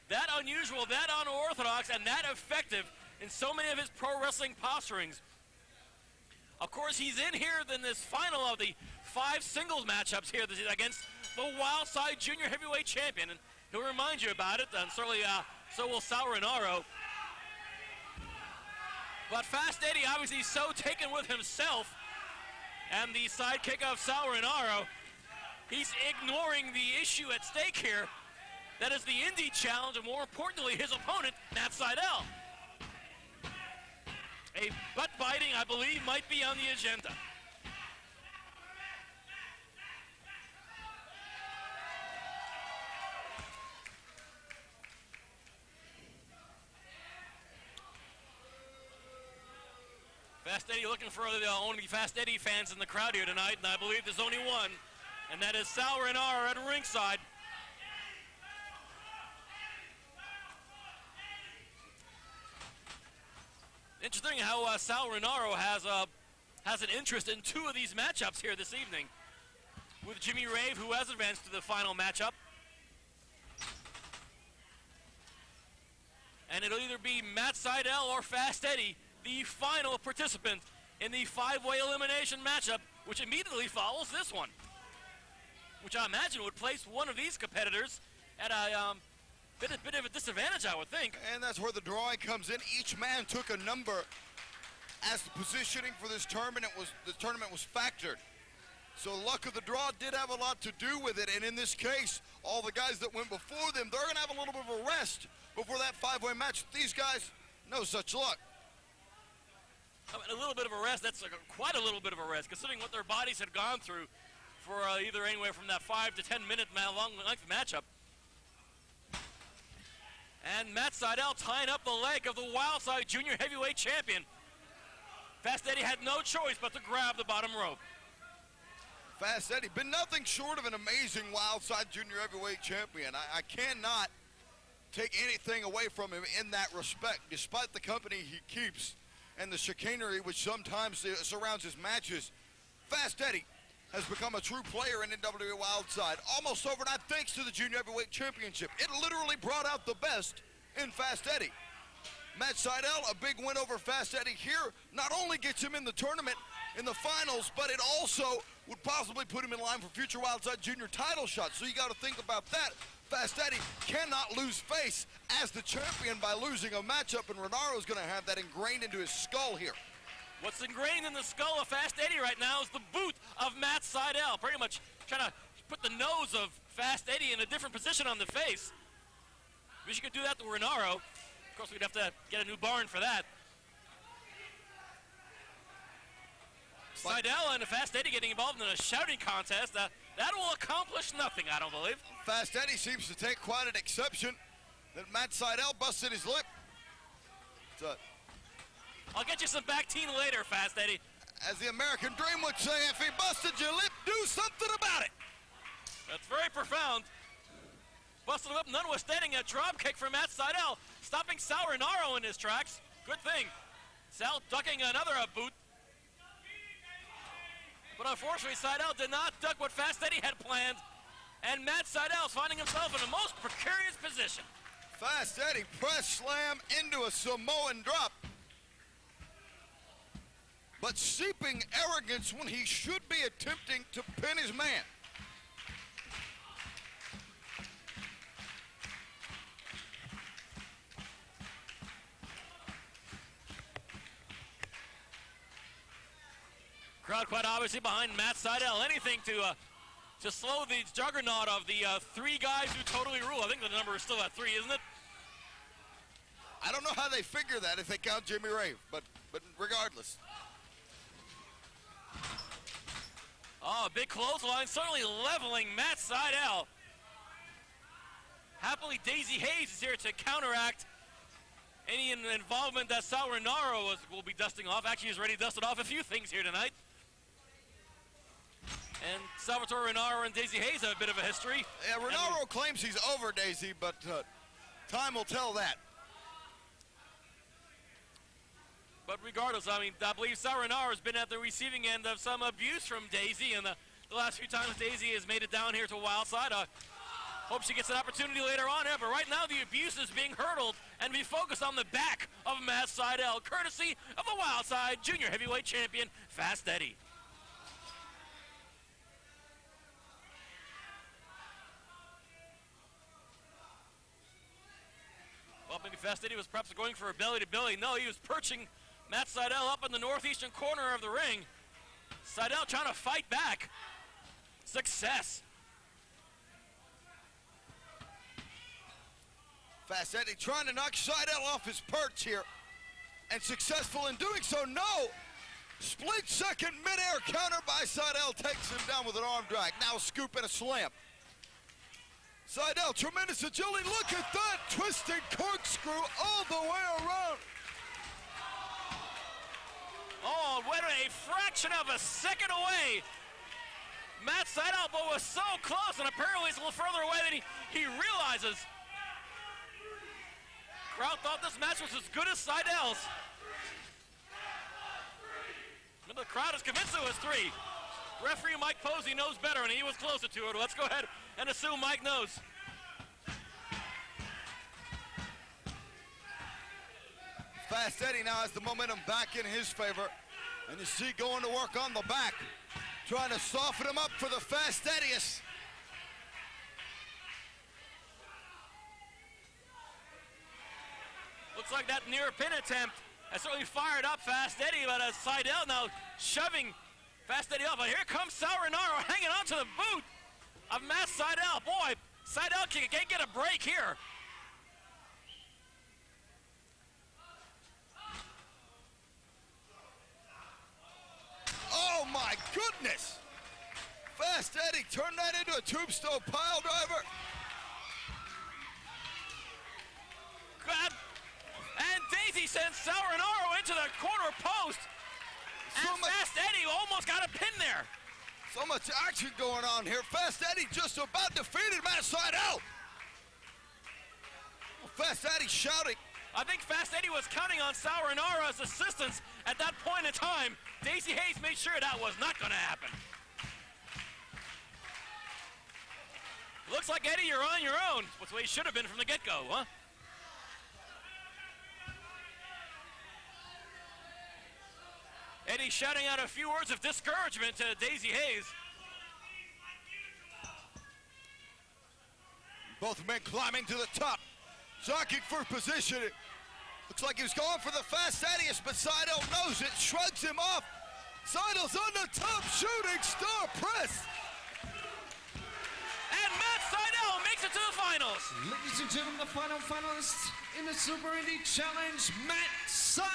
that unusual, that unorthodox, and that effective in so many of his pro wrestling posturings. Of course, he's in here in this final of the 5 singles matchups here against the Wildside Junior Heavyweight Champion, and he'll remind you about it, and certainly so will Sal Rinauro. But Fast Eddie, obviously so taken with himself and the sidekick of Sal Rinauro, he's ignoring the issue at stake here. That is the Indy challenge, and more importantly, his opponent, Matt Sydal. A butt-biting, I believe, might be on the agenda. Fast Eddie looking for the only Fast Eddie fans in the crowd here tonight, and I believe there's only one, and that is Sal Rinauro at ringside. Interesting how Sal Rinauro has an interest in 2 of these matchups here this evening, with Jimmy Rave, who has advanced to the final matchup. And it'll either be Matt Sydal or Fast Eddie, the final participant in the 5-way elimination matchup, which immediately follows this one, which I imagine would place one of these competitors at a bit of a disadvantage, I would think. And that's where the drawing comes in. Each man took a number as the positioning for this tournament was factored. So luck of the draw did have a lot to do with it, and in this case, all the guys that went before them, they're gonna have a little bit of a rest before that 5-way match. These guys, no such luck. I mean, a little bit of a rest, that's quite a little bit of a rest, considering what their bodies had gone through for either anywhere from that 5 to 10 minute long length matchup. And Matt Sydal tying up the leg of the Wildside Junior Heavyweight Champion. Fast Eddie had no choice but to grab the bottom rope. Fast Eddie, been nothing short of an amazing Wildside Junior Heavyweight Champion. I cannot take anything away from him in that respect, despite the company he keeps and the chicanery which sometimes surrounds his matches. Fast Eddie has become a true player in NWA Wildside almost overnight thanks to the Junior Heavyweight Championship. It literally brought out the best in Fast Eddie. Matt Sydal, a big win over Fast Eddie here, not only gets him in the tournament in the finals, but it also would possibly put him in line for future Wildside Junior title shots. So you got to think about that. Fast Eddie cannot lose face as the champion by losing a matchup, and Rinauro is going to have that ingrained into his skull here. What's ingrained in the skull of Fast Eddie right now is the boot of Matt Sydal, pretty much trying to put the nose of Fast Eddie in a different position on the face. Wish you could do that to Rinauro. Of course, we'd have to get a new barn for that. Sydal and Fast Eddie getting involved in a shouting contest, that will accomplish nothing, I don't believe. Fast Eddie seems to take quite an exception that Matt Sydal busted his lip. I'll get you some back teen later, Fast Eddie. As the American Dream would say, if he busted your lip, do something about it. That's very profound. Busted him up, notwithstanding a drop kick from Matt Sydal, stopping Sal Rinauro in his tracks. Good thing. Sal ducking another boot. But unfortunately, Sydal did not duck what Fast Eddie had planned, and Matt Sydal is finding himself in a most precarious position. Fast Eddie press slam into a Samoan drop. But seeping arrogance when he should be attempting to pin his man. Crowd quite obviously behind Matt Sydal. Anything to slow the juggernaut of the 3 guys who totally rule. I think the number is still at 3, isn't it? I don't know how they figure that if they count Jimmy Rave, but regardless. Oh, big clothesline, certainly leveling Matt Sydal. Happily, Daizee Haze is here to counteract any involvement that Sal Rinauro will be dusting off. Actually, he's already dusted off a few things here tonight. And Salvatore Rinauro and Daizee Haze have a bit of a history. Yeah, Rinauro claims he's over Daizee, but time will tell that. But regardless, I mean, I believe Sal Rinauro has been at the receiving end of some abuse from Daizee, and the last few times Daizee has made it down here to Wildside, Hope she gets an opportunity later on here, but right now the abuse is being hurdled and be focused on the back of Matt Sydal, courtesy of the Wildside Junior Heavyweight Champion, Fast Eddie. Well, maybe Fast Eddie was perhaps going for a belly-to-belly. No, he was perching Matt Sydal up in the northeastern corner of the ring. Sydal trying to fight back. Success. Fast Eddie trying to knock Sydal off his perch here. And successful in doing so. No! Split second midair counter by Sydal, takes him down with an arm drag. Now a scoop and a slam. Sydal, tremendous agility. Look at that twisted corkscrew all the way around. Oh, went a fraction of a second away. Matt Sydal was so close, and apparently he's a little further away than he realizes. Crowd thought this match was as good as Sydal's. The crowd is convinced it was 3. Referee Mike Posey knows better, and he was closer to it. Let's go ahead and assume Mike knows. Fast Eddie now has the momentum back in his favor. And you see going to work on the back, trying to soften him up for the Fast Eddiest. Looks like that near pin attempt has certainly fired up Fast Eddie, but Sydal now shoving Fast Eddie off. And here comes Rinauro hanging on to the boot of Matt Sydal. Boy, Sydal can't get a break here. Oh my goodness! Fast Eddie turned that into a tombstone pile driver. God. And Daizee sends Rinauro into the corner post. And Fast Eddie almost got a pin there. So much action going on here. Fast Eddie just about defeated Matt Sydal. Fast Eddie shouting. I think Fast Eddie was counting on Rinauro's assistance at that point in time. Daizee Haze made sure that was not going to happen. Looks like, Eddie, you're on your own. That's what he should have been from the get-go, huh? Eddie shouting out a few words of discouragement to Daizee Haze. Both men climbing to the top, jockeying for position. It looks like he was going for the Fast Eddiest, but Sydal knows it, shrugs him off. Sydal's on the top, shooting star press. And Matt Sydal makes it to the finals. Ladies and gentlemen, the final finalist in the Super Indy Challenge, Matt Sydal.